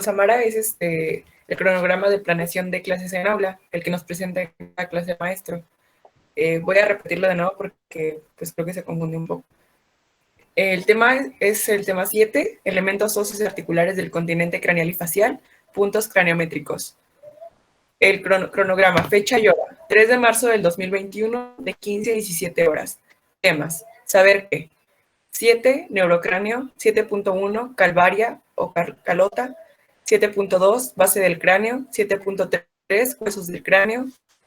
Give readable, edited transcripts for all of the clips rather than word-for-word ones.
Samara es el cronograma de planeación de clases en aula, el que nos presenta en la clase maestro. Voy a repetirlo de nuevo porque pues creo que se confunde un poco. El tema es el tema 7, elementos óseos y articulares del continente craneal y facial, puntos craniométricos. El cronograma, fecha y hora, 3 de marzo del 2021, de 15 a 17 horas. Temas, saber qué. 7, neurocráneo. 7.1, calvaria o calota. 7.2, base del cráneo. 7.3, huesos del cráneo.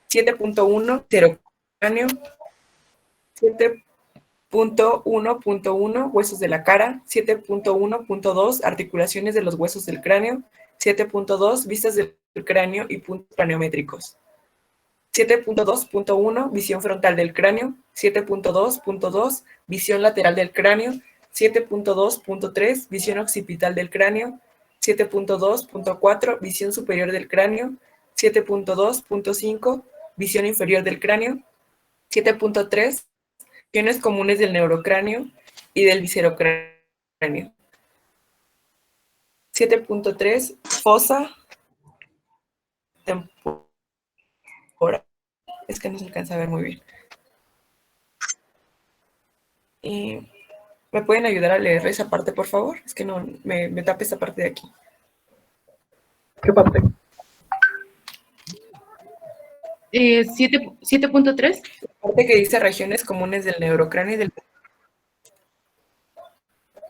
7.1, pterocráneo. 7.1.1, huesos de la cara. 7.1.2, articulaciones de los huesos del cráneo. 7.2, vistas del cráneo y puntos craniométricos. 7.2.1, visión frontal del cráneo. 7.2.2, visión lateral del cráneo. 7.2.3, visión occipital del cráneo. 7.2.4, visión superior del cráneo. 7.2.5, visión inferior del cráneo. 7.3, visiones comunes del neurocráneo y del viscerocráneo. 7.3, fosa temporal. Es que no se alcanza a ver muy bien. ¿Me pueden ayudar a leer esa parte, por favor? Es que no, me tapa esta parte de aquí. ¿Qué parte? 7.3. La parte que dice regiones comunes del neurocráneo y del...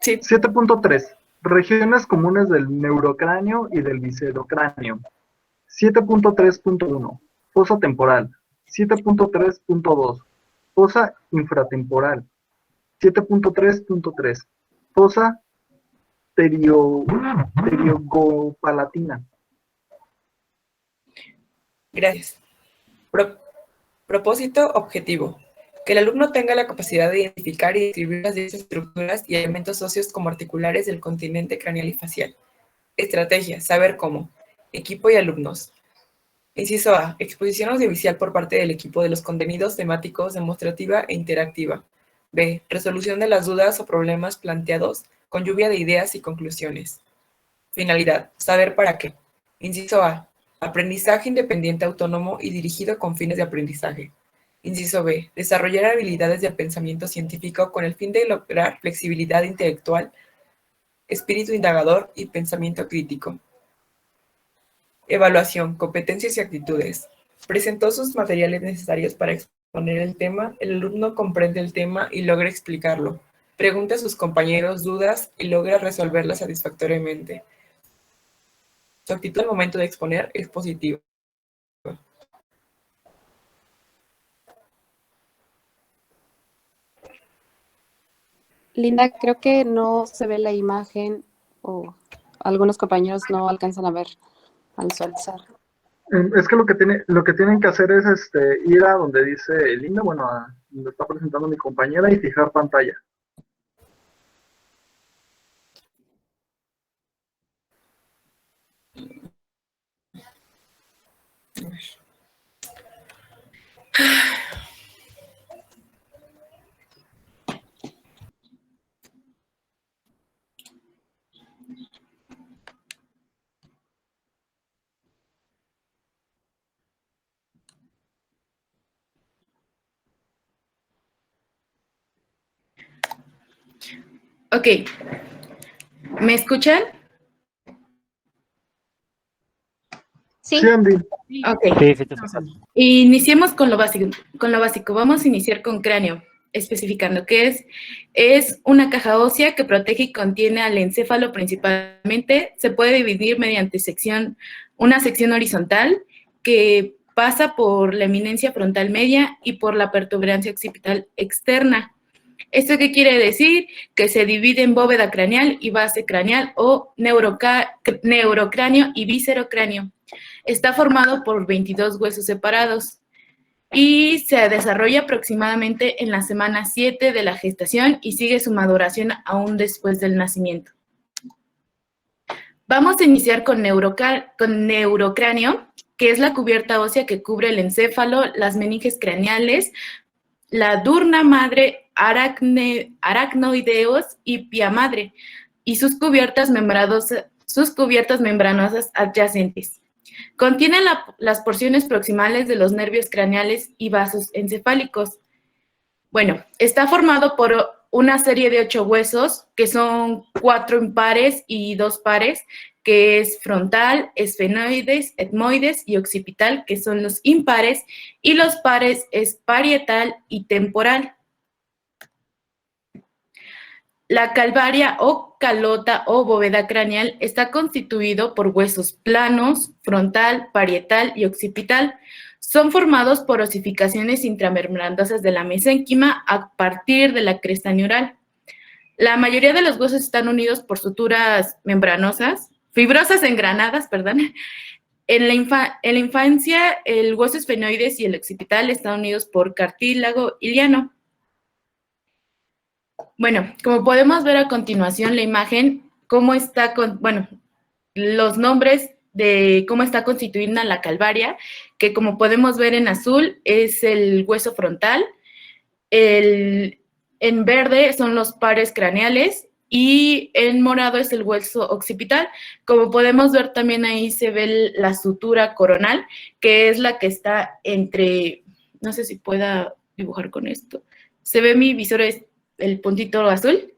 Sí. 7.3. Regiones comunes del neurocráneo y del viscerocráneo. 7.3.1. Fosa temporal. 7.3.2. Fosa infratemporal. 7.3.3. Fosa pteriogopalatina. Gracias. Propósito objetivo. Que el alumno tenga la capacidad de identificar y describir las diversas estructuras y elementos óseos como articulares del continente craneal y facial. Estrategia, saber cómo. Equipo y alumnos. Inciso A, exposición audiovisual por parte del equipo de los contenidos temáticos, demostrativa e interactiva. B, resolución de las dudas o problemas planteados con lluvia de ideas y conclusiones. Finalidad, saber para qué. Inciso A, aprendizaje independiente, autónomo y dirigido con fines de aprendizaje. Inciso B, desarrollar habilidades de pensamiento científico con el fin de lograr flexibilidad intelectual, espíritu indagador y pensamiento crítico. Evaluación, competencias y actitudes. Presentó sus materiales necesarios para exponer el tema, el alumno comprende el tema y logra explicarlo. Pregunta a sus compañeros dudas y logra resolverlas satisfactoriamente. Su actitud al momento de exponer es positiva. Linda, creo que no se ve la imagen o algunos compañeros no alcanzan a ver al visualizar. Es que lo que tienen que hacer es ir a donde dice Linda, bueno, a donde está presentando mi compañera y fijar pantalla. Ok. ¿Me escuchan? Sí. Sí, Andy. Ok. Sí, sí te escuchas. Iniciemos con lo básico. Vamos a iniciar con cráneo, especificando qué es. Es una caja ósea que protege y contiene al encéfalo principalmente. Se puede dividir mediante una sección horizontal que pasa por la eminencia frontal media y por la protuberancia occipital externa. ¿Esto qué quiere decir? Que se divide en bóveda craneal y base craneal o neurocráneo y viscerocráneo. Está formado por 22 huesos separados y se desarrolla aproximadamente en la semana 7 de la gestación y sigue su maduración aún después del nacimiento. Vamos a iniciar con neurocráneo, que es la cubierta ósea que cubre el encéfalo, las meninges craneales, la durna madre, aracnoideos y pia madre, y sus cubiertas sus cubiertas membranosas adyacentes. Contiene las porciones proximales de los nervios craneales y vasos encefálicos. Bueno, está formado por una serie de 8 huesos, que son 4 impares y 2 pares, que es frontal, esfenoides, etmoides y occipital, que son los impares, y los pares es parietal y temporal. La calvaria o calota o bóveda craneal está constituido por huesos planos, frontal, parietal y occipital. Son formados por osificaciones intramembranosas de la mesénquima a partir de la cresta neural. La mayoría de los huesos están unidos por suturas membranosas, fibrosas engranadas, perdón. En la infancia, el hueso esfenoides y el occipital están unidos por cartílago iliano. Bueno, como podemos ver a continuación la imagen, cómo está los nombres de cómo está constituida la calvaria, que como podemos ver en azul es el hueso frontal, en verde son los pares craneales y en morado es el hueso occipital. Como podemos ver también ahí se ve la sutura coronal, que es la que está entre, no sé si pueda dibujar con esto. ¿Se ve mi visor? El puntito azul.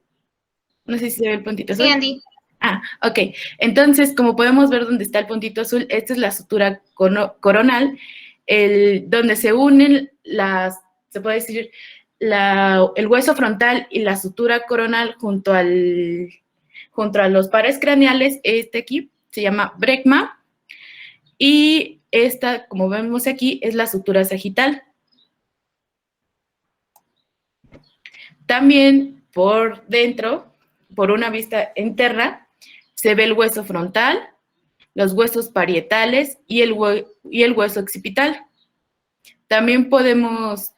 No sé si se ve el puntito azul. Sí, Andy. Ah, ok. Entonces, como podemos ver dónde está el puntito azul, esta es la sutura coronal, donde se unen se puede decir, el hueso frontal y la sutura coronal junto a los pares craneales. Este aquí se llama brecma. Y esta, como vemos aquí, es la sutura sagital. También por dentro, por una vista interna, se ve el hueso frontal, los huesos parietales y el hueso occipital. También podemos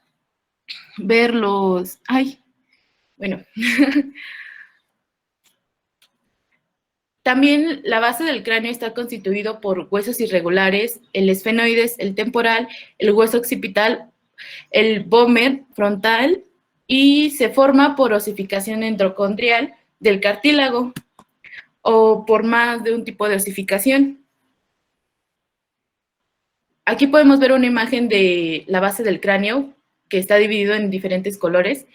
ver También la base del cráneo está constituido por huesos irregulares, el esfenoides, el temporal, el hueso occipital, el vómer frontal, y se forma por osificación endocondrial del cartílago o por más de un tipo de osificación. Aquí podemos ver una imagen de la base del cráneo que está dividido en diferentes colores.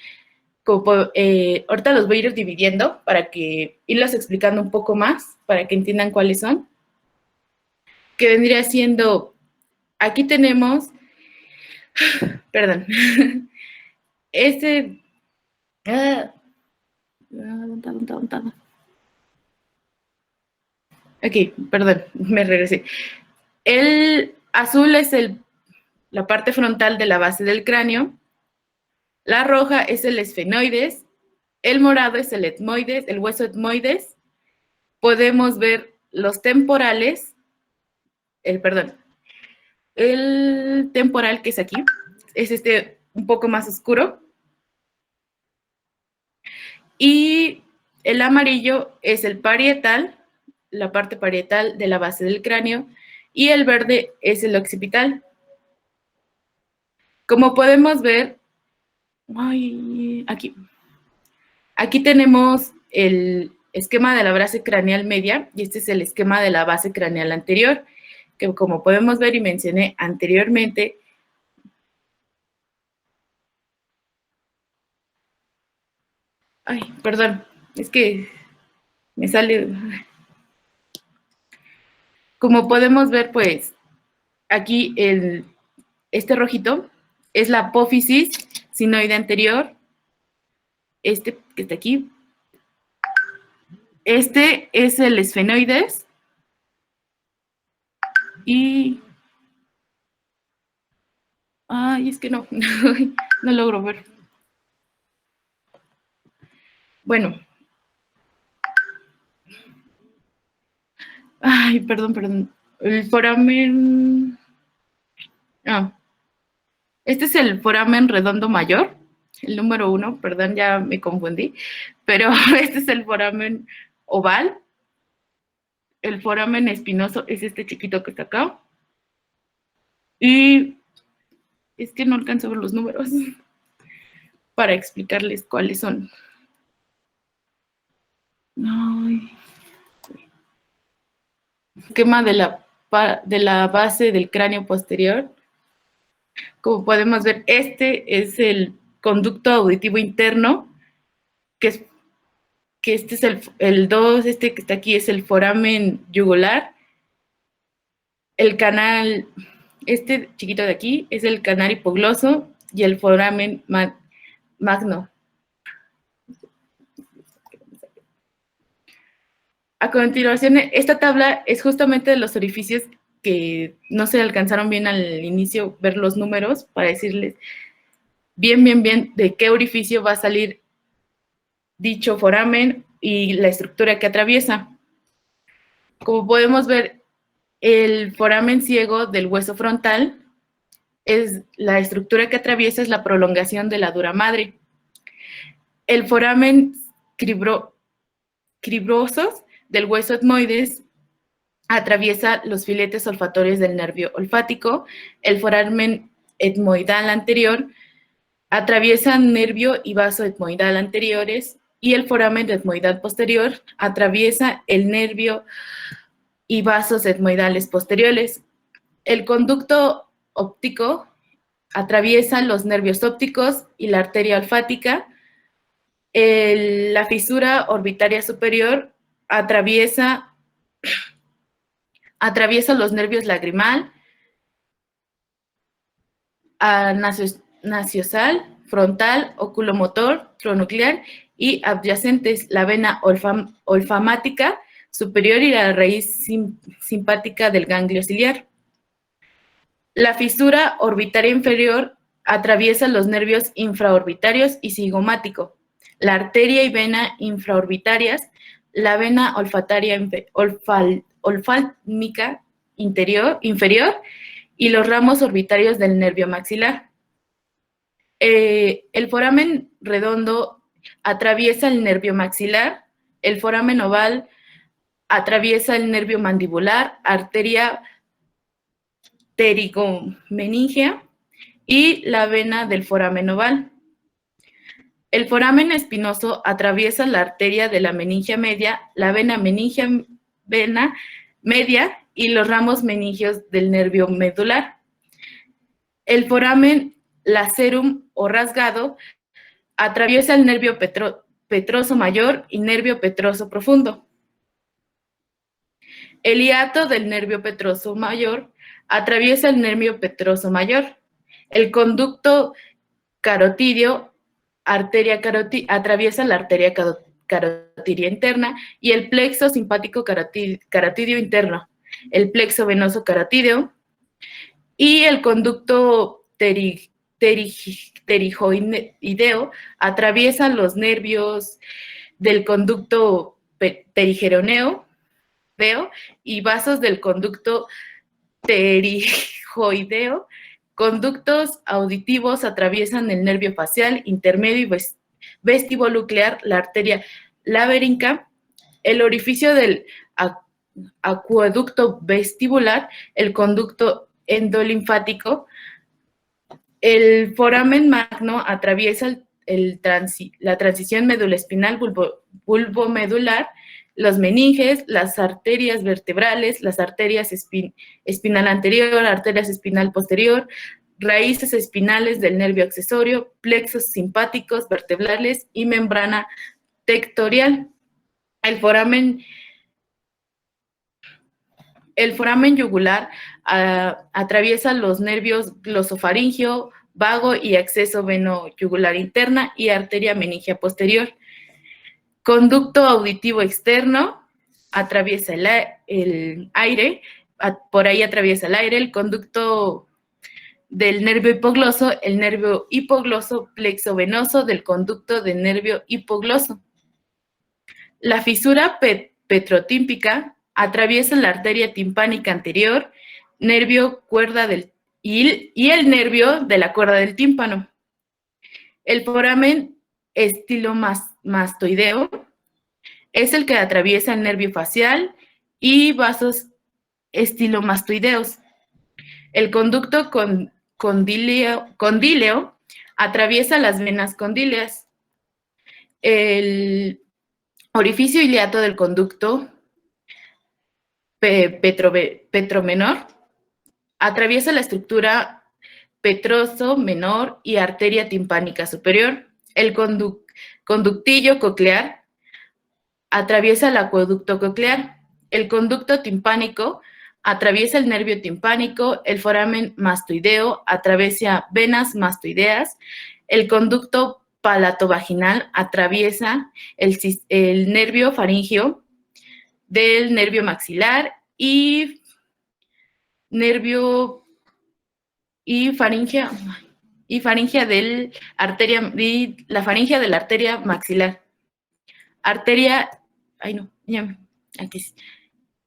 Ahorita los voy a ir dividiendo para irlos explicando un poco más, para que entiendan cuáles son. Que vendría siendo, aquí tenemos, perdón, Ok, perdón, me regresé. El azul es la parte frontal de la base del cráneo. La roja es el esfenoides. El morado es el etmoides, el hueso etmoides. Podemos ver los temporales. El temporal, que es aquí, es un poco más oscuro. Y el amarillo es el parietal, la parte parietal de la base del cráneo, y el verde es el occipital. Como podemos ver, aquí tenemos el esquema de la base craneal media, y este es el esquema de la base craneal anterior, que como podemos ver y mencioné anteriormente, perdón, es que me sale. Como podemos ver, pues, aquí este rojito es la apófisis sinoide anterior, que está aquí. Este es el esfenoides. Y... es que no, no logro ver. Bueno. Perdón. El foramen... Este es el foramen redondo mayor, el número 1, perdón, ya me confundí. Pero este es el foramen oval. El foramen espinoso es este chiquito que está acá. Y es que no alcanzo a ver los números para explicarles cuáles son. esquema de la base del cráneo posterior. Como podemos ver, este es el conducto auditivo interno, que este es el 2, este que está aquí es el foramen yugular. El canal, este chiquito de aquí, es el canal hipogloso y el foramen magno. A continuación, esta tabla es justamente de los orificios que no se alcanzaron bien al inicio ver los números para decirles bien de qué orificio va a salir dicho foramen y la estructura que atraviesa. Como podemos ver, el foramen ciego del hueso frontal es la estructura que atraviesa es la prolongación de la dura madre. El foramen cribrosos del hueso etmoides atraviesa los filetes olfatorios del nervio olfático. El foramen etmoidal anterior atraviesa nervio y vaso etmoidal anteriores y el foramen etmoidal posterior atraviesa el nervio y vasos etmoidales posteriores. El conducto óptico atraviesa los nervios ópticos y la arteria olfática. La fisura orbitaria superior atraviesa los nervios lagrimal, naciosal, frontal, oculomotor, tronuclear y adyacentes, la vena olfamática superior y la raíz simpática del ganglio ciliar. La fisura orbitaria inferior atraviesa los nervios infraorbitarios y cigomático, la arteria y vena infraorbitarias, la vena olfataria olfálmica inferior y los ramos orbitarios del nervio maxilar. El foramen redondo atraviesa el nervio maxilar, el foramen oval atraviesa el nervio mandibular, arteria pterigomeningea y la vena del foramen oval. El foramen espinoso atraviesa la arteria de la meningia media, la vena meningia vena media y los ramos meningios del nervio medular. El foramen lacerum o rasgado atraviesa el nervio petroso mayor y nervio petroso profundo. El hiato del nervio petroso mayor atraviesa el nervio petroso mayor. El conducto carotídeo atraviesa la arteria carotidia interna y el plexo simpático carotidio interno, el plexo venoso carotídeo y el conducto pterigoideo atraviesa los nervios del conducto perigeroneo y vasos del conducto pterigoideo. Conductos auditivos atraviesan el nervio facial intermedio y vestibulonuclear, la arteria laberinca, el orificio del acueducto vestibular, el conducto endolinfático. El foramen magno atraviesa la transición meduloespinal bulbomedular, los meninges, las arterias vertebrales, las arterias espinal anterior, arterias espinal posterior, raíces espinales del nervio accesorio, plexos simpáticos vertebrales y membrana tectorial. El foramen yugular atraviesa los nervios glosofaringio, vago y acceso veno-yugular interna y arteria meningia posterior. Conducto auditivo externo atraviesa el aire, por ahí atraviesa el aire, el conducto del nervio hipogloso, el nervio hipogloso plexo venoso del conducto del nervio hipogloso. La fisura petrotímpica atraviesa la arteria timpánica anterior, nervio cuerda y el nervio de la cuerda del tímpano. El foramen estilomastoideo es el que atraviesa el nervio facial y vasos estilomastoideos. El conducto condíleo atraviesa las venas condíleas. El orificio iliato del conducto petromenor, atraviesa la estructura petroso menor y arteria timpánica superior. El conductillo coclear atraviesa el acueducto coclear. El conducto timpánico atraviesa el nervio timpánico. El foramen mastoideo atraviesa venas mastoideas. El conducto palatovaginal atraviesa el nervio faríngeo del nervio maxilar y faringe de la faringe de la arteria maxilar.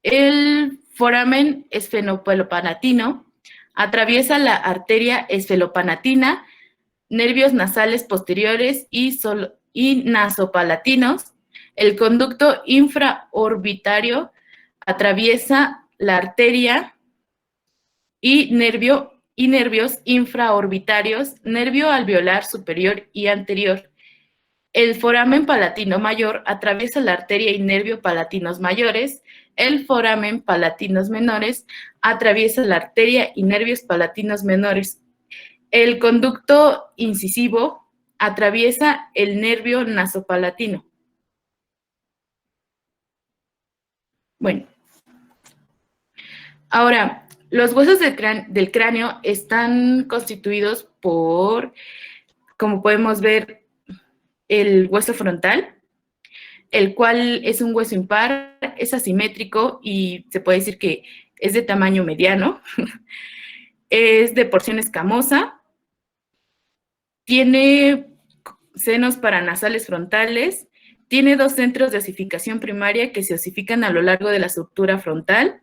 El foramen esfenopelopalatino atraviesa la arteria esfenopalatina, nervios nasales posteriores y nasopalatinos. El conducto infraorbitario atraviesa la arteria y nervios infraorbitarios, nervio alveolar superior y anterior. El foramen palatino mayor atraviesa la arteria y nervio palatinos mayores. El foramen palatinos menores atraviesa la arteria y nervios palatinos menores. El conducto incisivo atraviesa el nervio nasopalatino. Bueno, ahora, los huesos del cráneo están constituidos por, como podemos ver, el hueso frontal, el cual es un hueso impar, es asimétrico y se puede decir que es de tamaño mediano, es de porción escamosa, tiene senos paranasales frontales, tiene 2 centros de osificación primaria que se osifican a lo largo de la estructura frontal,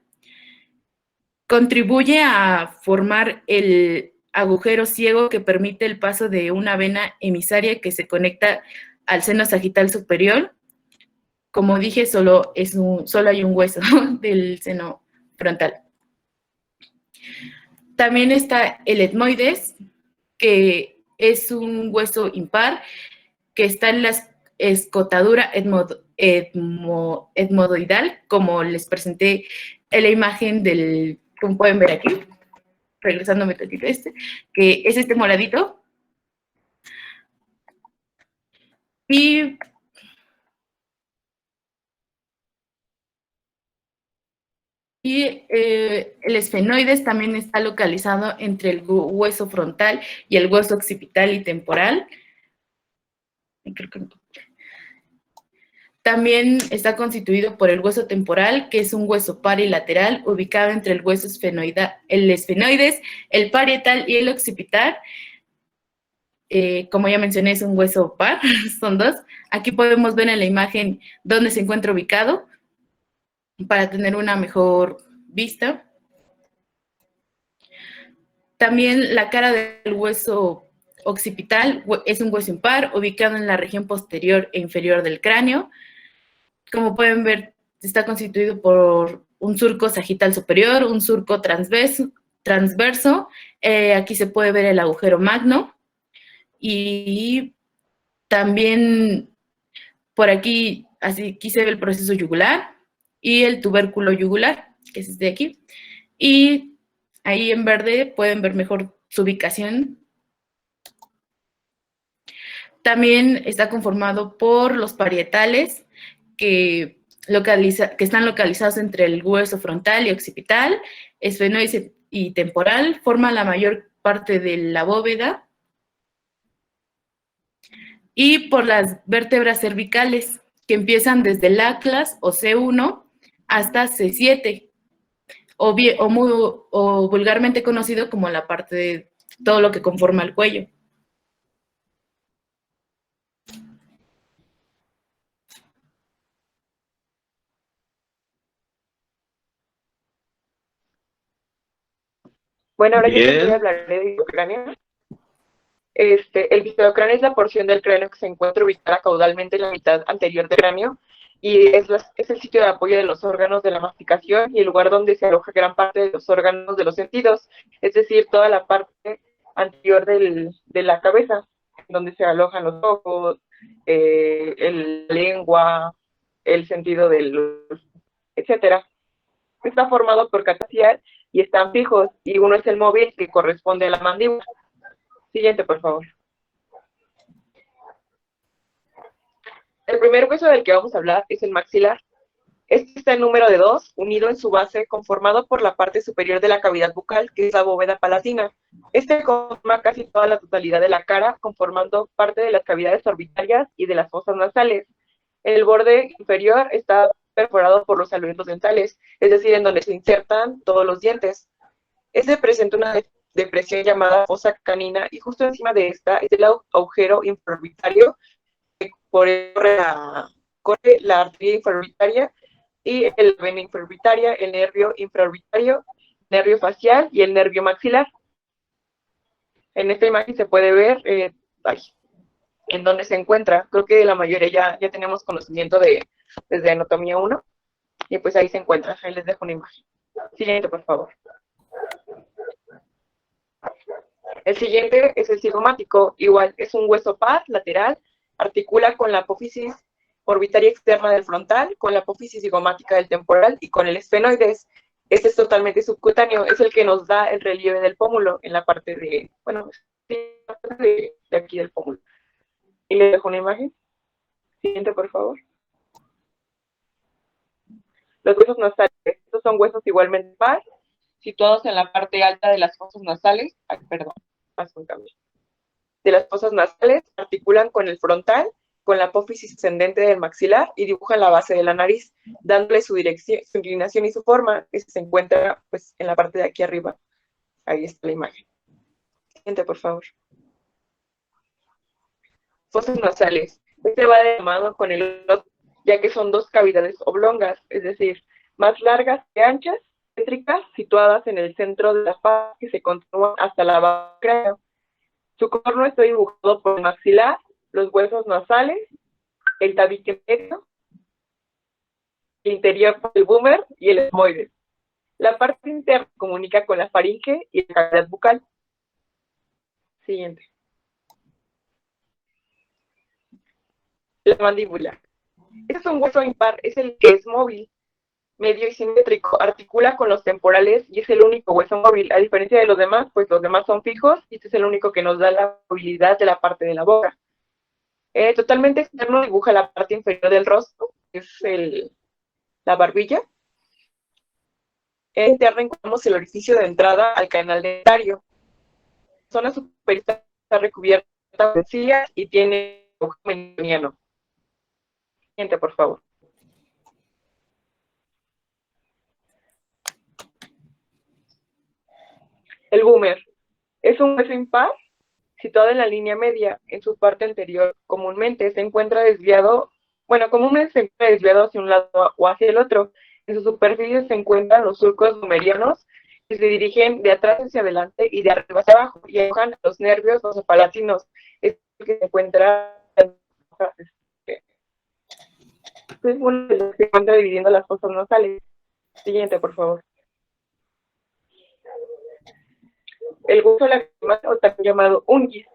contribuye a formar el agujero ciego que permite el paso de una vena emisaria que se conecta al seno sagital superior. Como dije, solo hay un hueso del seno frontal. También está el etmoides, que es un hueso impar que está en la escotadura etmodoidal, como les presenté en la imagen del, como pueden ver aquí, regresándome tantito que es este moradito. Y el esfenoides también está localizado entre el hueso frontal y el hueso occipital y temporal. También está constituido por el hueso temporal, que es un hueso parilateral ubicado entre el hueso el esfenoides, el parietal y el occipital. Como ya mencioné, es un hueso par, son 2. Aquí podemos ver en la imagen dónde se encuentra ubicado para tener una mejor vista. También la cara del hueso occipital es un hueso impar ubicado en la región posterior e inferior del cráneo. Como pueden ver, está constituido por un surco sagital superior, un surco transverso. Aquí se puede ver el agujero magno. Y también por aquí se ve el proceso yugular y el tubérculo yugular, que es de aquí. Y ahí en verde pueden ver mejor su ubicación. También está conformado por los parietales, que están localizados entre el hueso frontal y occipital, esfenoide y temporal, forman la mayor parte de la bóveda. Y por las vértebras cervicales, que empiezan desde el atlas o C1 hasta C7, o vulgarmente conocido como la parte de todo lo que conforma el cuello. Bueno, ahora yo Bien. también hablaré de viscocráneo. El viscocráneo es la porción del cráneo que se encuentra ubicada caudalmente en la mitad anterior del cráneo y es el sitio de apoyo de los órganos de la masticación y el lugar donde se aloja gran parte de los órganos de los sentidos, es decir, toda la parte anterior de la cabeza, donde se alojan los ojos, la lengua, el sentido del, etcétera. Está formado por catasial y están fijos, y uno es el móvil que corresponde a la mandíbula. Siguiente, por favor. El primer hueso del que vamos a hablar es el maxilar. Este está en número de 2, unido en su base, conformado por la parte superior de la cavidad bucal, que es la bóveda palatina. Este conforma casi toda la totalidad de la cara, conformando parte de las cavidades orbitarias y de las fosas nasales. El borde inferior está perforado por los alveolos dentales, es decir, en donde se insertan todos los dientes. Este presenta una depresión llamada fosa canina, y justo encima de esta es el agujero infraorbitario, que por él corre la arteria infraorbitaria y la vena infraorbitaria, el nervio infraorbitario, nervio facial y el nervio maxilar. En esta imagen se puede ver en dónde se encuentra. Creo que la mayoría ya tenemos conocimiento desde anatomía 1, y pues ahí se encuentra. Ahí les dejo una imagen. Siguiente, por favor. El siguiente es el cigomático. Igual, es un hueso par lateral, articula con la apófisis orbitaria externa del frontal, con la apófisis cigomática del temporal y con el esfenoides. Este es totalmente subcutáneo, es el que nos da el relieve del pómulo en la parte de, bueno, de aquí del pómulo. Y le dejo una imagen. Siguiente, por favor. Los huesos nasales. Estos son huesos igualmente par, situados en la parte alta de las fosas nasales. Ay, perdón, paso un cambio. De las fosas nasales, articulan con el frontal, con la apófisis ascendente del maxilar y dibujan la base de la nariz, dándole su dirección, su inclinación y su forma, que se encuentra pues en la parte de aquí arriba. Ahí está la imagen. Siguiente, por favor. Fosas nasales. Este va de la mano con el otro, ya que son dos cavidades oblongas, es decir, más largas que anchas, céntricas, situadas en el centro de la faz, que se continúan hasta la base del cráneo. Su contorno está dibujado por el maxilar, los huesos nasales, el tabique medio, el interior por el búmer y el esmoides. La parte interna comunica con la faringe y la cavidad bucal. Siguiente. La mandíbula. Este es un hueso impar, es el que es móvil, medio y simétrico, articula con los temporales y es el único hueso móvil. A diferencia de los demás, pues los demás son fijos y este es el único que nos da la movilidad de la parte de la boca. Totalmente externo dibuja la parte inferior del rostro, que es la barbilla. En interno encontramos el orificio de entrada al canal dentario. La zona superior está recubierta de encías y tiene ojo meniano. Siguiente, por favor. El búmer es un hueso impar situado en la línea media. En su parte anterior comúnmente se encuentra desviado, comúnmente se encuentra desviado hacia un lado o hacia el otro. En su superficie se encuentran los surcos bumerianos, que se dirigen de atrás hacia adelante y de arriba hacia abajo, y alojan los nervios palatinos. Es el que se encuentra es uno de los que se encuentra dividiendo las fosas nasales. Siguiente, por favor. El hueso lacrimal, o también llamado unguis,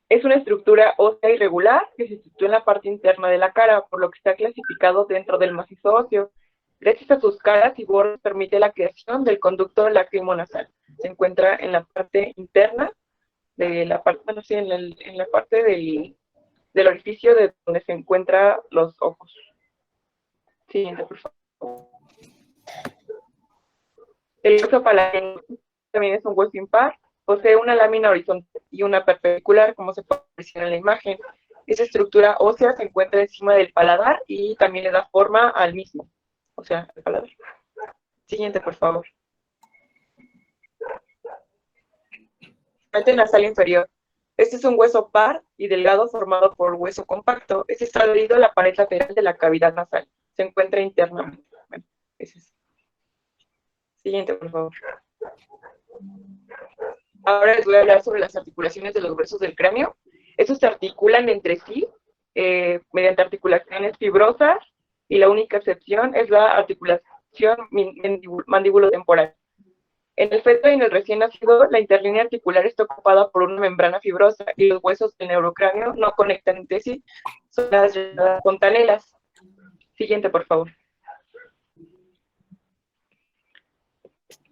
es una estructura ósea irregular que se sitúa en la parte interna de la cara, por lo que está clasificado dentro del macizo óseo. Gracias a sus caras y bordes permite la creación del conducto lacrimonasal. Se encuentra en la parte interna de la parte, en la parte del orificio de donde se encuentran los ojos. Siguiente, por favor. El hueso palatino también es un hueso impar, posee una lámina horizontal y una perpendicular, como se puede apreciar en la imagen. Esa estructura ósea se encuentra encima del paladar y también le da forma al mismo, o sea, al paladar. Siguiente, por favor. Parte nasal inferior. Este es un hueso par y delgado formado por hueso compacto. Este está adherido a la pared lateral de la cavidad nasal. Se encuentra internamente. Bueno, ese es. Siguiente, por favor. Ahora les voy a hablar sobre las articulaciones de los huesos del cráneo. Estos se articulan entre sí mediante articulaciones fibrosas, y la única excepción es la articulación mandíbulo-temporal. En el feto y en el recién nacido, la interlínea articular está ocupada por una membrana fibrosa y los huesos del neurocráneo no conectan entre sí, son las fontanelas. Siguiente, por favor.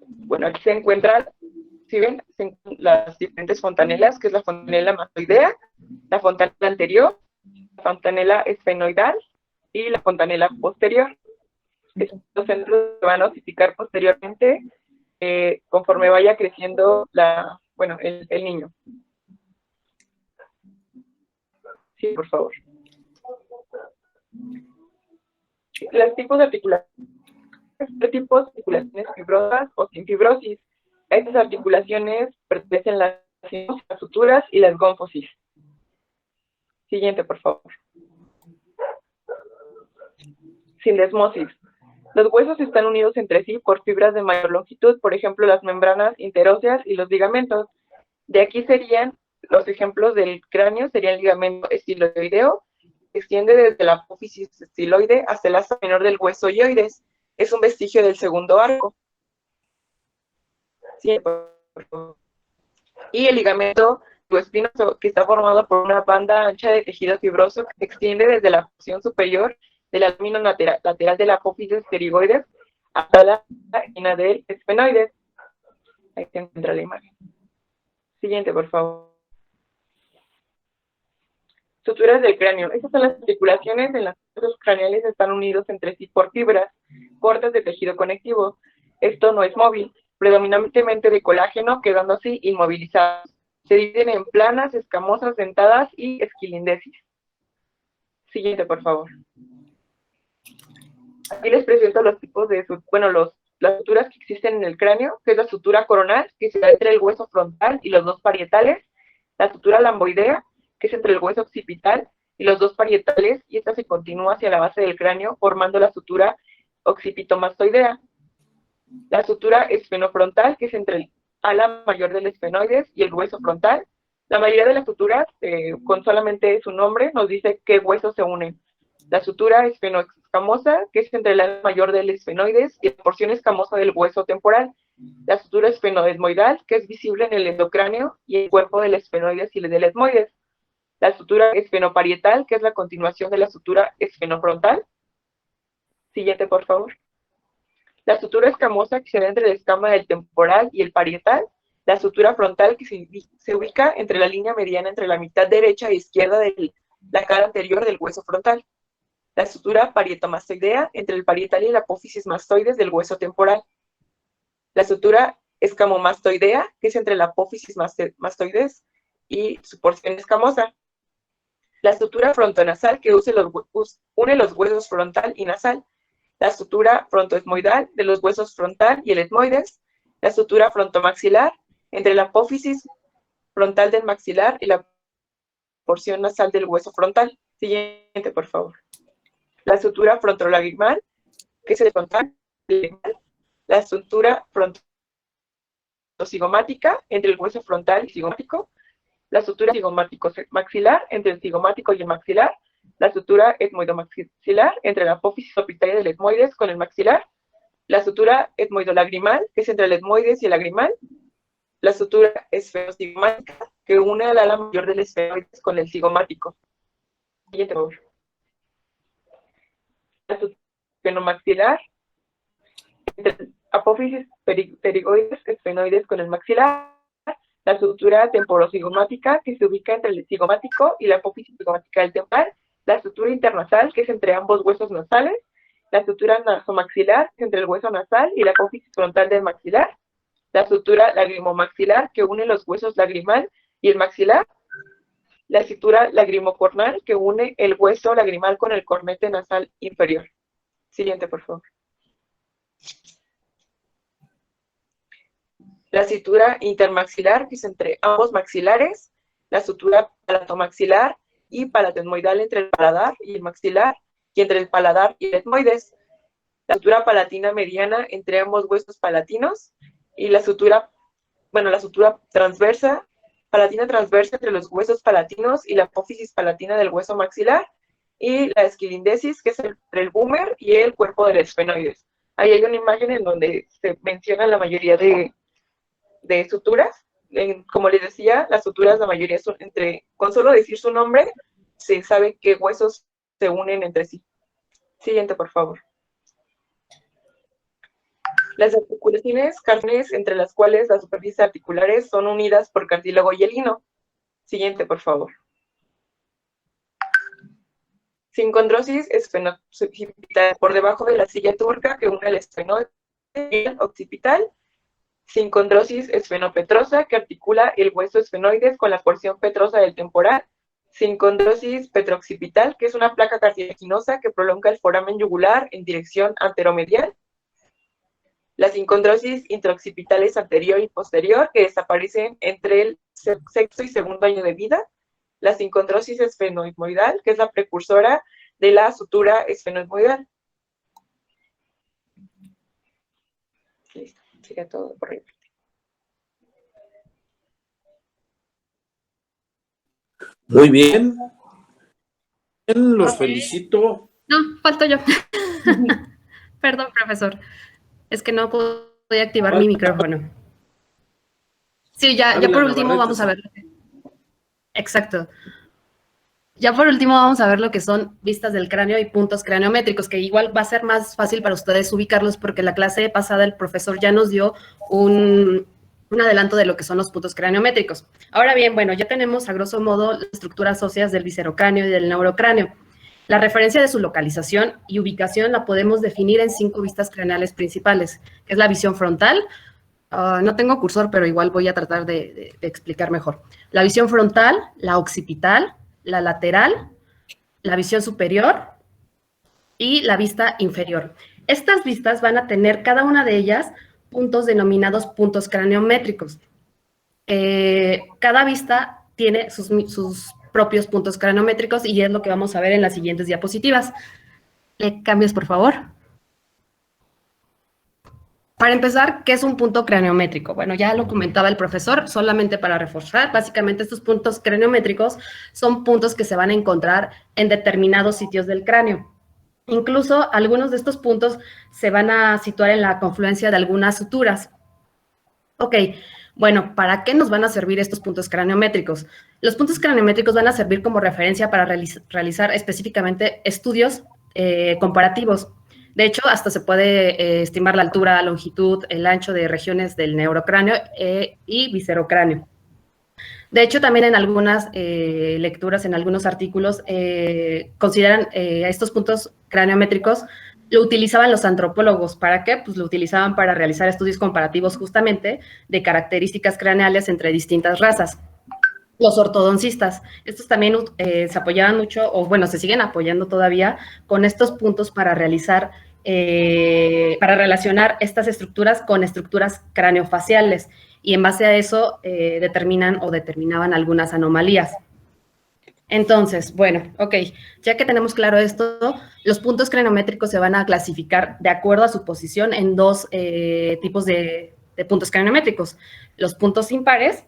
bueno, aquí se encuentran, si ven, las diferentes fontanelas, que es la fontanela mastoidea, la fontanela anterior, la fontanela esfenoidal y la fontanela posterior. Estos centros se van a osificar posteriormente conforme vaya creciendo el niño. Sí, por favor. Los tipos de articulaciones. Este tipo de articulaciones fibrosas o sin fibrosis. A estas articulaciones pertenecen las suturas y las gónfosis. Siguiente, por favor. Sindesmosis. Los huesos están unidos entre sí por fibras de mayor longitud, por ejemplo, las membranas interóseas y los ligamentos. De aquí serían los ejemplos del cráneo, sería el ligamento estiloideo, que extiende desde la apófisis estiloide hasta el asa menor del hueso ioides. Es un vestigio del segundo arco. Sí, y el ligamento espinoso, que está formado por una banda ancha de tejido fibroso que se extiende desde la porción superior de la lámina lateral de la apófisis pterigoides hasta la esquina del esfenoides. Ahí se encuentra la imagen. Siguiente, por favor. Suturas del cráneo. Estas son las articulaciones en las que los craneales están unidos entre sí por fibras cortas de tejido conectivo. Esto no es móvil, predominantemente de colágeno, quedando así inmovilizados. Se dividen en planas, escamosas, dentadas y esquilindesis. Siguiente, por favor. Aquí les presento los tipos de, las suturas que existen en el cráneo, que es la sutura coronal, que se da entre el hueso frontal y los dos parietales, la sutura lamboidea, que es entre el hueso occipital y los dos parietales, y esta se continúa hacia la base del cráneo, formando la sutura occipitomastoidea. La sutura esfenofrontal, que es entre el ala mayor del esfenoides y el hueso frontal. La mayoría de las suturas, con solamente su nombre, nos dice qué huesos se unen. La sutura esfenoescamosa, que es entre el ala mayor del esfenoides y la porción escamosa del hueso temporal. La sutura esfenoesmoidal, que es visible en el endocráneo y el cuerpo del esfenoides y del etmoides. La sutura esfenoparietal, que es la continuación de la sutura esfenofrontal. Siguiente, por favor. La sutura escamosa, que se da entre la escama del temporal y el parietal. La sutura frontal, que se ubica entre la línea mediana entre la mitad derecha e izquierda de la cara anterior del hueso frontal. La sutura parietomastoidea, entre el parietal y la apófisis mastoides del hueso temporal. La sutura escamomastoidea, que es entre la apófisis mastoides y su porción escamosa. La sutura frontonasal, que une los huesos frontal y nasal. La sutura frontoesmoidal, de los huesos frontal y el etmoides. La sutura frontomaxilar, entre la apófisis frontal del maxilar y la porción nasal del hueso frontal. Siguiente, por favor. La sutura frontolagrimal, que es el frontal. La sutura frontocigomática, entre el hueso frontal y cigomático. La sutura cigomático-maxilar, entre el cigomático y el maxilar. La sutura etmoidomaxilar, entre la apófisis orbitaria del etmoides con el maxilar. La sutura etmoidolagrimal, que es entre el etmoides y el lagrimal. La sutura esfenocigomática, que une al ala mayor del esfenoides con el cigomático. Siguiente, por favor. La sutura esfenomaxilar, entre apófisis pterigoides, esfenoides con el maxilar. La sutura temporocigomática, que se ubica entre el cigomático y la apófisis cigomática del temporal. La sutura internasal, que es entre ambos huesos nasales. La sutura nasomaxilar, que es entre el hueso nasal y la apófisis frontal del maxilar. La sutura lagrimomaxilar, que une los huesos lagrimal y el maxilar. La sutura lagrimocornal, que une el hueso lagrimal con el cornete nasal inferior. Siguiente, por favor. La sutura intermaxilar, que es entre ambos maxilares. La sutura palatomaxilar y palato-etmoidal, entre el paladar y el maxilar, y entre el paladar y el etmoides. La sutura palatina mediana, entre ambos huesos palatinos. Y la sutura transversa, palatina transversa, entre los huesos palatinos y la apófisis palatina del hueso maxilar. Y la esquilindesis, que es entre el búmer y el cuerpo del esfenoides. Ahí hay una imagen en donde se menciona la mayoría de suturas. Como les decía, las suturas, la mayoría son con solo decir su nombre, se sabe qué huesos se unen entre sí. Siguiente, por favor. Las articulaciones carnes entre las cuales las superficies articulares son unidas por cartílago hialino. Siguiente, por favor. Sincondrosis esfenoccipital por debajo de la silla turca que une el esfenoide y el occipital. Sincondrosis esfenopetrosa que articula el hueso esfenoides con la porción petrosa del temporal. Sincondrosis petroccipital, que es una placa cartilaginosa que prolonga el foramen yugular en dirección anteromedial. Las sincondrosis intraoccipitales anterior y posterior, que desaparecen entre el sexto y segundo año de vida. La sincondrosis esfenoidal, que es la precursora de la sutura esfenoidal. Listo, sería todo por ahí. Muy bien. Los felicito. No, falto yo. Perdón, profesor. Es que no podía activar mi micrófono. Sí, ya por último vamos a ver. Exacto. Ya por último vamos a ver lo que son vistas del cráneo y puntos craniométricos, que igual va a ser más fácil para ustedes ubicarlos porque la clase pasada el profesor ya nos dio un adelanto de lo que son los puntos craniométricos. Ahora bien, bueno, ya tenemos a grosso modo las estructuras óseas del viscerocráneo y del neurocráneo. La referencia de su localización y ubicación la podemos definir en 5 vistas craneales principales, que es la visión frontal. No tengo cursor, pero igual voy a tratar de explicar mejor. La visión frontal, la occipital, la lateral, la visión superior y la vista inferior. Estas vistas van a tener cada una de ellas puntos denominados puntos craniométricos. Cada vista tiene sus propios puntos craniométricos y es lo que vamos a ver en las siguientes diapositivas. ¿Le cambias, por favor? Para empezar, ¿qué es un punto craniométrico? Bueno, ya lo comentaba el profesor, solamente para reforzar, básicamente estos puntos craniométricos son puntos que se van a encontrar en determinados sitios del cráneo. Incluso algunos de estos puntos se van a situar en la confluencia de algunas suturas. Ok, bueno, ¿para qué nos van a servir estos puntos craniométricos? Los puntos craniométricos van a servir como referencia para realizar específicamente estudios comparativos. De hecho, hasta se puede estimar la altura, longitud, el ancho de regiones del neurocráneo y viscerocráneo. De hecho, también en algunas lecturas, en algunos artículos, consideran estos puntos craniométricos, lo utilizaban los antropólogos. ¿Para qué? Pues lo utilizaban para realizar estudios comparativos justamente de características craneales entre distintas razas. Los ortodoncistas, estos también se apoyaban mucho, o bueno, se siguen apoyando todavía con estos puntos para realizar, para relacionar estas estructuras con estructuras craneofaciales y en base a eso determinaban algunas anomalías. Entonces, bueno, ok, ya que tenemos claro esto, los puntos craniométricos se van a clasificar de acuerdo a su posición en 2 tipos de puntos craniométricos, los puntos impares,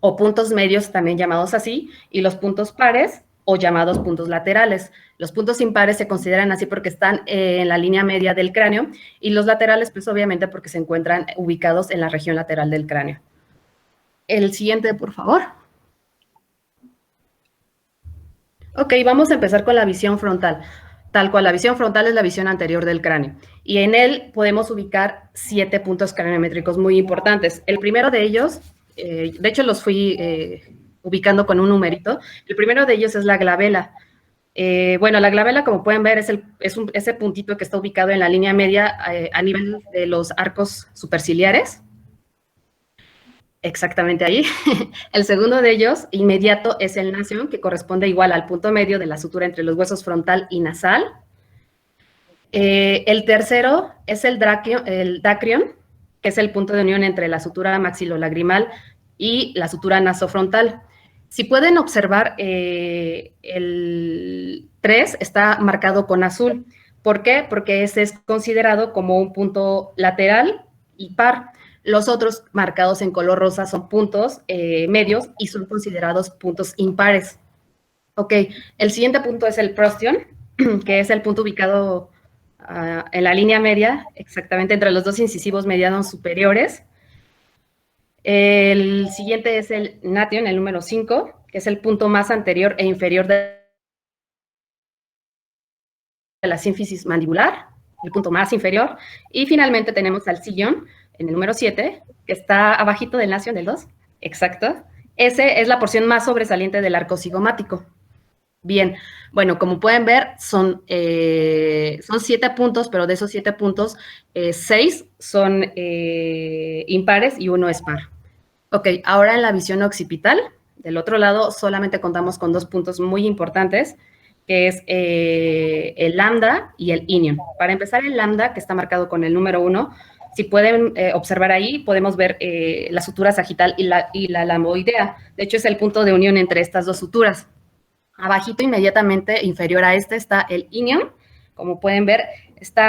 o puntos medios también llamados así, y los puntos pares o llamados puntos laterales. Los puntos impares se consideran así porque están en la línea media del cráneo y los laterales pues obviamente porque se encuentran ubicados en la región lateral del cráneo. El siguiente, por favor. Ok, vamos a empezar con la visión frontal. Tal cual, la visión frontal es la visión anterior del cráneo y en él podemos ubicar 7 puntos craniométricos muy importantes. El primero de ellos, de hecho los fui ubicando con un numerito. El primero de ellos es la glabela. Bueno, la glabela, como pueden ver, es ese puntito que está ubicado en la línea media a nivel de los arcos superciliares. Exactamente ahí. El segundo de ellos, inmediato, es el nasion, que corresponde igual al punto medio de la sutura entre los huesos frontal y nasal. El tercero es el dacrion, que es el punto de unión entre la sutura maxilolagrimal y la sutura nasofrontal. Si pueden observar, el 3 está marcado con azul. ¿Por qué? Porque ese es considerado como un punto lateral y par. Los otros marcados en color rosa son puntos medios y son considerados puntos impares. Ok, el siguiente punto es el prostion, que es el punto ubicado en la línea media, exactamente entre los 2 incisivos medianos superiores. El siguiente es el nation, el número 5, que es el punto más anterior e inferior de la sínfisis mandibular. el punto más inferior. Y finalmente tenemos al sillón, en el número 7, que está abajito del nacio, del 2. Exacto. Ese es la porción más sobresaliente del arco cigomático. Bien, bueno, como pueden ver, son 7 puntos, pero de esos 7 puntos, 6 son impares y 1 es par. Ok, ahora en la visión occipital, del otro lado, solamente contamos con 2 puntos muy importantes, que es el lambda y el inion. Para empezar, el lambda, que está marcado con el número 1, si pueden observar ahí, podemos ver la sutura sagital y la lamboidea. De hecho, es el punto de unión entre estas dos suturas. Abajito, inmediatamente inferior a este, está el inion. Como pueden ver,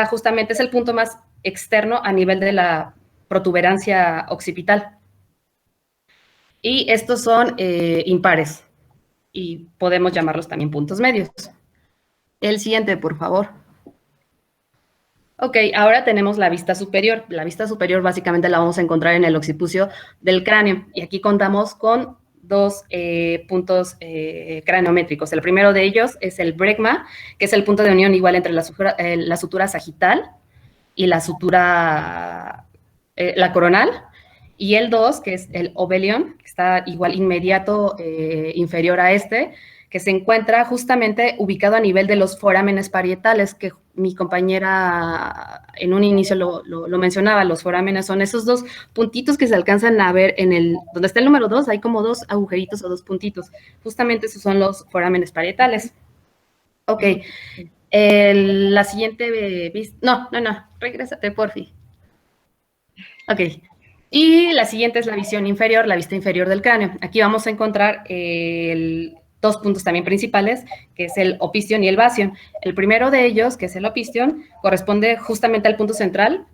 justamente es el punto más externo a nivel de la protuberancia occipital. Y estos son impares. Y podemos llamarlos también puntos medios. El siguiente, por favor. Ok, ahora tenemos la vista superior. La vista superior básicamente la vamos a encontrar en el occipucio del cráneo. Y aquí contamos con 2 puntos craniométricos. El primero de ellos es el bregma, que es el punto de unión igual entre la sutura sagital y la sutura, la coronal. Y el 2, que es el obelión, que está igual inmediato inferior a este, que se encuentra justamente ubicado a nivel de los forámenes parietales, que mi compañera en un inicio lo mencionaba. Los forámenes son esos 2 puntitos que se alcanzan a ver donde está el número 2, hay como 2 agujeritos o 2 puntitos. Justamente esos son los forámenes parietales. Ok, la siguiente vista, no, regrésate, porfi. Ok. Y la siguiente es la visión inferior, la vista inferior del cráneo. Aquí vamos a encontrar 2 puntos también principales, que es el opistion y el bastion. El primero de ellos, que es el opistion, corresponde justamente al punto central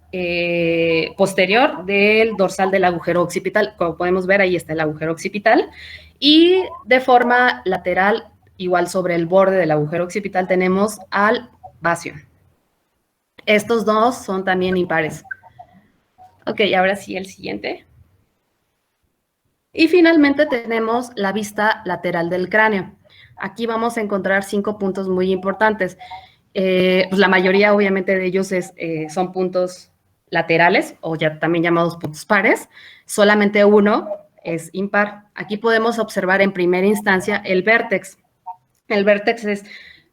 posterior del dorsal del agujero occipital. Como podemos ver, ahí está el agujero occipital. Y de forma lateral, igual sobre el borde del agujero occipital, tenemos al bastion. Estos 2 son también impares. Ok, ahora sí el siguiente. Y finalmente tenemos la vista lateral del cráneo. Aquí vamos a encontrar 5 puntos muy importantes. Pues la mayoría, obviamente, de ellos son puntos laterales, o ya también llamados puntos pares. Solamente uno es impar. Aquí podemos observar en primera instancia el vértex. El vértex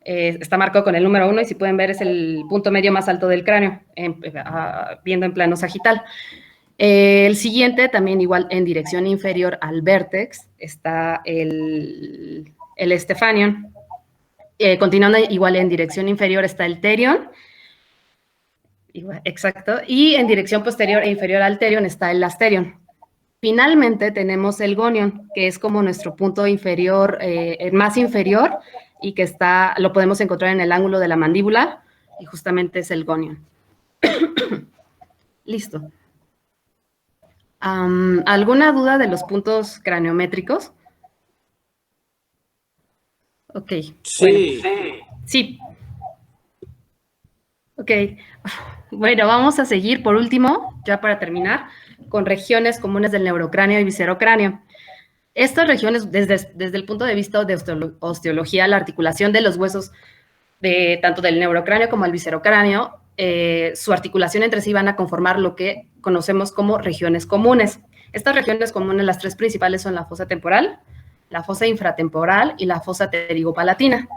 está marcado con el número 1 y si pueden ver es el punto medio más alto del cráneo, viendo en plano sagital. El siguiente, también igual en dirección inferior al vértex, está el stephanion. Continuando igual en dirección inferior está el terion. Igual, exacto. Y en dirección posterior e inferior al terion está el asterion. Finalmente tenemos el gonion, que es como nuestro punto inferior, más inferior, y que lo podemos encontrar en el ángulo de la mandíbula, y justamente es el gonion. Listo. ¿Alguna duda de los puntos craniométricos? Ok. Sí. Bueno, sí. Ok. Bueno, vamos a seguir por último, ya para terminar, con regiones comunes del neurocráneo y viscerocráneo. Estas regiones, desde el punto de vista de osteología, la articulación de los huesos tanto del neurocráneo como el viscerocráneo, su articulación entre sí van a conformar lo que conocemos como regiones comunes. Estas regiones comunes, las 3 principales son la fosa temporal, la fosa infratemporal y la fosa pterigopalatina.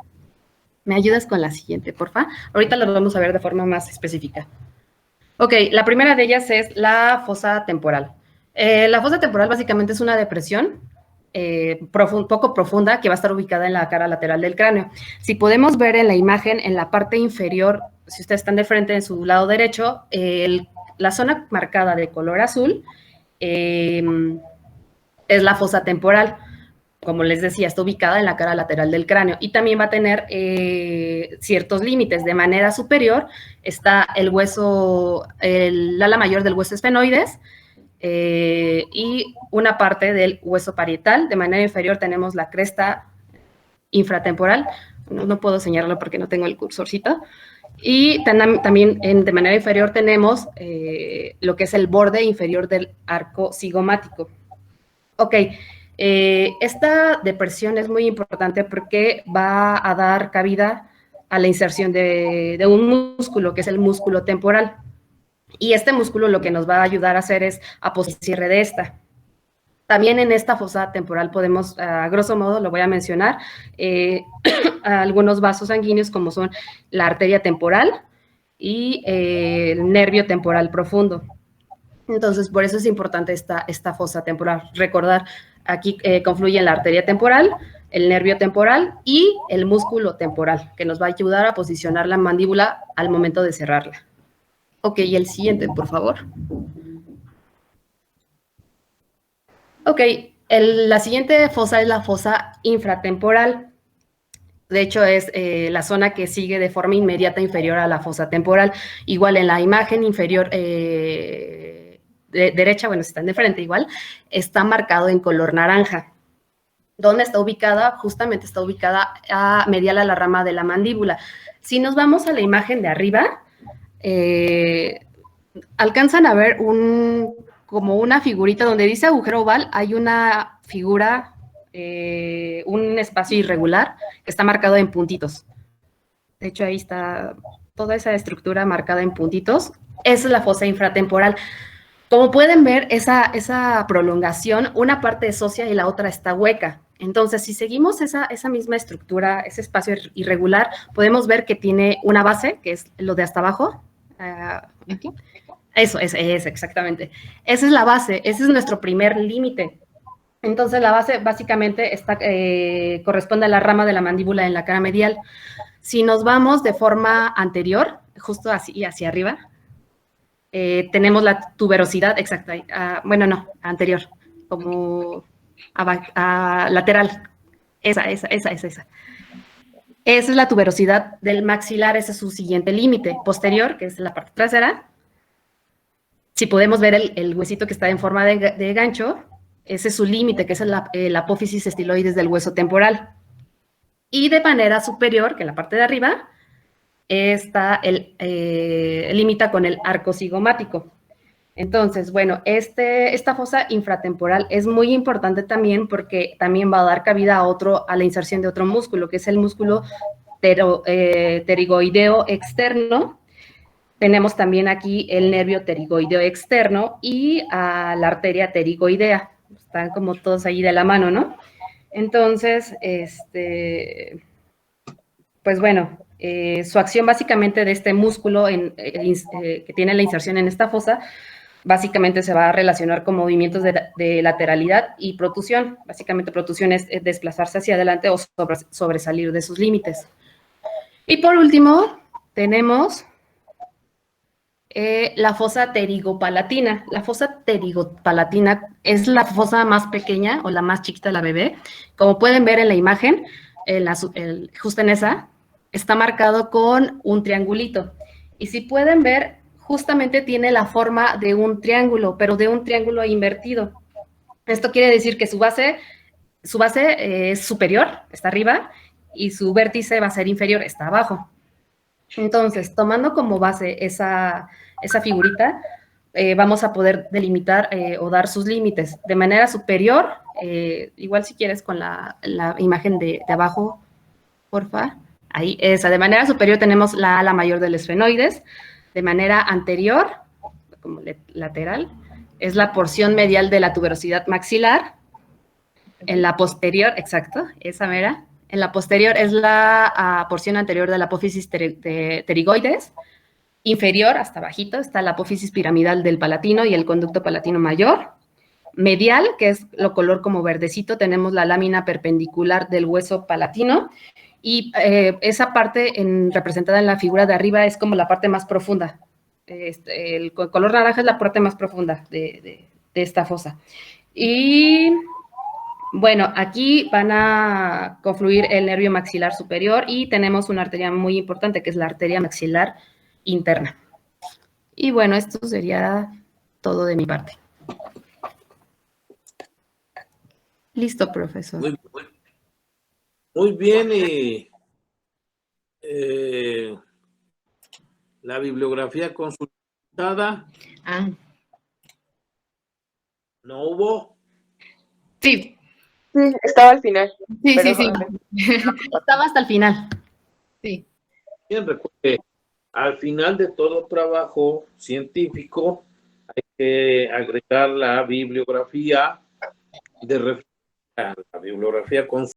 ¿Me ayudas con la siguiente, porfa? Ahorita las vamos a ver de forma más específica. Ok, la primera de ellas es la fosa temporal. La fosa temporal básicamente es una depresión poco profunda que va a estar ubicada en la cara lateral del cráneo. Si podemos ver en la imagen, en la parte inferior, si ustedes están de frente en su lado derecho, la zona marcada de color azul es la fosa temporal. Como les decía, está ubicada en la cara lateral del cráneo y también va a tener ciertos límites. De manera superior está el hueso, el ala mayor del hueso esfenoides y una parte del hueso parietal. De manera inferior tenemos la cresta infratemporal. No puedo señalarlo porque no tengo el cursorcito. Y también de manera inferior tenemos lo que es el borde inferior del arco cigomático. Ok. Esta depresión es muy importante porque va a dar cabida a la inserción de un músculo, que es el músculo temporal. Y este músculo lo que nos va a ayudar a hacer es a cierre de esta. También en esta fosa temporal podemos, a grosso modo, lo voy a mencionar, algunos vasos sanguíneos como son la arteria temporal y el nervio temporal profundo. Entonces, por eso es importante esta fosa temporal. Recordar, aquí confluyen la arteria temporal, el nervio temporal y el músculo temporal, que nos va a ayudar a posicionar la mandíbula al momento de cerrarla. Ok, y el siguiente, por favor. Ok, la siguiente fosa es la fosa infratemporal. De hecho, es la zona que sigue de forma inmediata inferior a la fosa temporal. Igual en la imagen inferior derecha, bueno, si están de frente igual, está marcado en color naranja. ¿Dónde está ubicada? Justamente está ubicada medial a la rama de la mandíbula. Si nos vamos a la imagen de arriba, alcanzan a ver como una figurita donde dice agujero oval, hay una figura, un espacio irregular que está marcado en puntitos. De hecho, ahí está toda esa estructura marcada en puntitos. Esa es la fosa infratemporal. Como pueden ver, esa prolongación, una parte es ósea y la otra está hueca. Entonces, si seguimos esa misma estructura, ese espacio irregular, podemos ver que tiene una base, que es lo de hasta abajo. Eso es exactamente. Esa es la base, ese es nuestro primer límite. Entonces, la base básicamente corresponde a la rama de la mandíbula en la cara medial. Si nos vamos de forma anterior, justo así hacia arriba, tenemos la tuberosidad exacta, anterior, como lateral. Esa. Esa es la tuberosidad del maxilar, ese es su siguiente límite. Posterior, que es la parte trasera. Si podemos ver el huesito que está en forma de gancho, ese es su límite, que es el apófisis estiloides del hueso temporal. Y de manera superior, que en la parte de arriba, limita con el arco cigomático. Entonces, bueno, esta fosa infratemporal es muy importante también porque también va a dar cabida a la inserción de otro músculo, que es el músculo pterigoideo externo. Tenemos también aquí el nervio pterigoideo externo y la arteria pterigoidea. Están como todos ahí de la mano, ¿no? Entonces, pues bueno, su acción básicamente de este músculo que tiene la inserción en esta fosa, básicamente se va a relacionar con movimientos de lateralidad y protusión. Básicamente protusión es desplazarse hacia adelante o sobresalir de sus límites. Y por último, tenemos la fosa pterigopalatina. La fosa pterigopalatina es la fosa más pequeña o la más chiquita de la bebé. Como pueden ver en la imagen, justo en esa, está marcado con un triangulito. Y si pueden ver, justamente tiene la forma de un triángulo, pero de un triángulo invertido. Esto quiere decir que su base es superior, está arriba, y su vértice va a ser inferior, está abajo. Entonces, tomando como base esa figurita, vamos a poder delimitar o dar sus límites. De manera superior, igual si quieres con la imagen de abajo, porfa. Ahí, de manera superior tenemos la ala mayor del esfenoides. De manera anterior, como lateral, es la porción medial de la tuberosidad maxilar. En la posterior, exacto, esa mera. En la posterior es la porción anterior de la apófisis pterigoides. Inferior, hasta bajito, está la apófisis piramidal del palatino y el conducto palatino mayor. Medial, que es lo color como verdecito, tenemos la lámina perpendicular del hueso palatino. Y esa parte representada en la figura de arriba es como la parte más profunda. El color naranja es la parte más profunda de esta fosa. Y bueno, aquí van a confluir el nervio maxilar superior y tenemos una arteria muy importante que es la arteria maxilar interna. Y bueno, esto sería todo de mi parte. Listo, profesor. Muy bien. La bibliografía consultada. ¿No hubo? Sí. Sí, estaba al final. Sí. Estaba hasta el final. Sí. Bien, recuerde, al final de todo trabajo científico hay que agregar la bibliografía de referencia, la bibliografía consultada